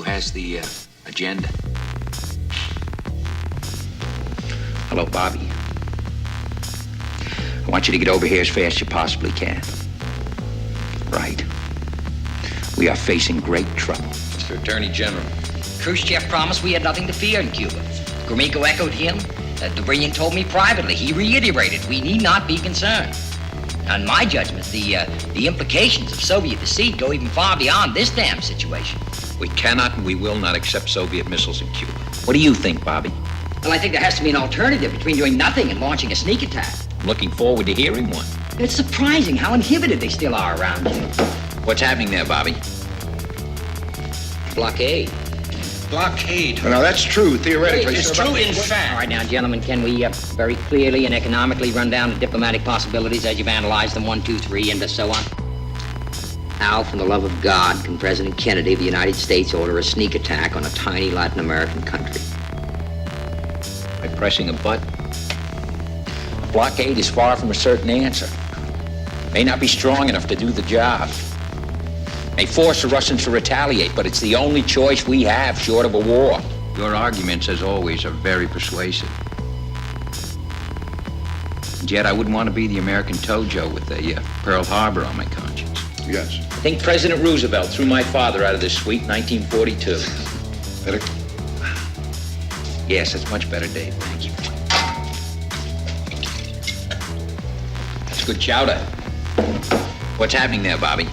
has the agenda? Hello, Bobby. I want you to get over here as fast as you possibly can. Right. We are facing great trouble. Mr. Attorney General. Khrushchev promised we had nothing to fear in Cuba. Gromyko echoed him. Dobrynin told me privately. He reiterated we need not be concerned. In my judgment, the implications of Soviet deceit go even far beyond this damn situation. We cannot and we will not accept Soviet missiles in Cuba. What do you think, Bobby? Well, I think there has to be an alternative between doing nothing and launching a sneak attack. I'm looking forward to hearing one. It's surprising how inhibited they still are around here. What's happening there, Bobby? Blockade. Blockade. No, that's true, theoretically. It's true in fact. All right, now, gentlemen, can we very clearly and economically run down the diplomatic possibilities as you've analyzed them, 1, 2, 3, and so on? How, for the love of God, can President Kennedy of the United States order a sneak attack on a tiny Latin American country? By pressing a button. A blockade is far from a certain answer. May not be strong enough to do the job. May force the Russians to retaliate, but it's the only choice we have short of a war. Your arguments, as always, are very persuasive. And yet I wouldn't want to be the American Tojo with a Pearl Harbor on my conscience. Yes. I think President Roosevelt threw my father out of this suite in 1942. Better? Yes, that's much better, Dave. Thank you. That's good chowder. What's happening there, Bobby?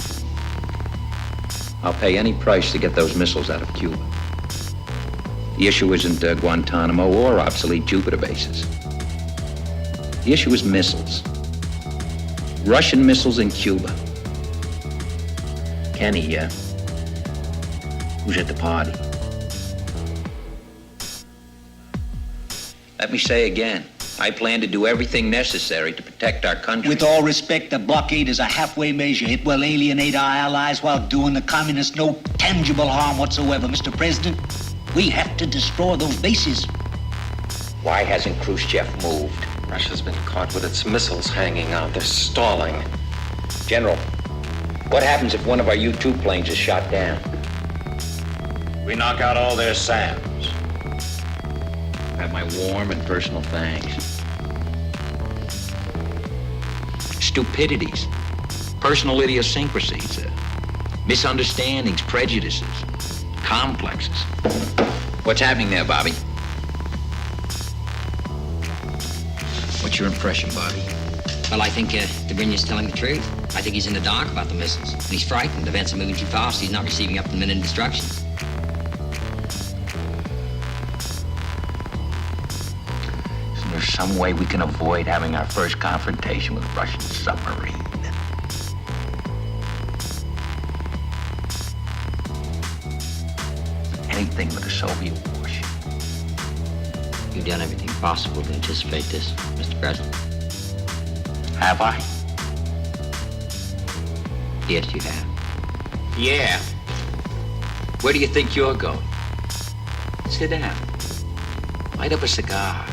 I'll pay any price to get those missiles out of Cuba. The issue isn't Guantanamo or obsolete Jupiter bases. The issue is missiles. Russian missiles in Cuba. Kenny, who's at the party? Let me say again, I plan to do everything necessary to protect our country. With all respect, the blockade is a halfway measure. It will alienate our allies while doing the communists no tangible harm whatsoever. Mr. President, we have to destroy those bases. Why hasn't Khrushchev moved? Russia's been caught with its missiles hanging out. They're stalling. General, what happens if one of our U-2 planes is shot down? We knock out all their SAMs. Have my warm and personal thanks. Stupidities, personal idiosyncrasies, misunderstandings, prejudices, complexes. What's happening there, Bobby? What's your impression, Bobby? Well, I think Dobrynin's telling the truth. I think he's in the dark about the missiles. And he's frightened. Events are moving too fast. He's not receiving up-to-the-minute instructions. Isn't there some way we can avoid having our first confrontation with a Russian submarine? Anything with a Soviet warship. You've done everything possible to anticipate this, Mr. President. Have I? Yes, you have. Yeah. Where do you think you're going? Sit down. Light up a cigar.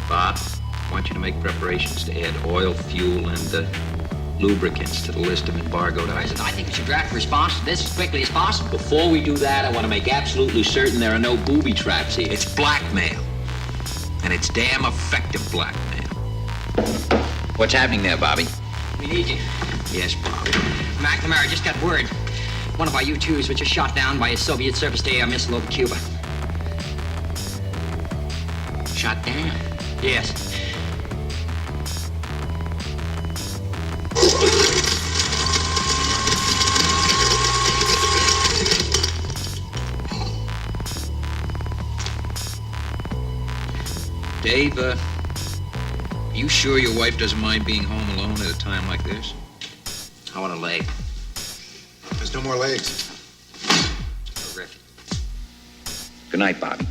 Bob, I want you to make preparations to add oil, fuel, and lubricants to the list of embargoed items. I think we should draft a response to this as quickly as possible. Before we do that, I want to make absolutely certain there are no booby traps here. It's blackmail. And it's damn effective blackmail. What's happening there, Bobby? We need you. Yes, Bob. McNamara just got word. One of our U-2s was just shot down by a Soviet surface-to-air missile over Cuba. Shot down? Yes. Dave, you sure your wife doesn't mind being home alone at a time like this? I want a leg. There's no more legs. Terrific. Good night, Bobby.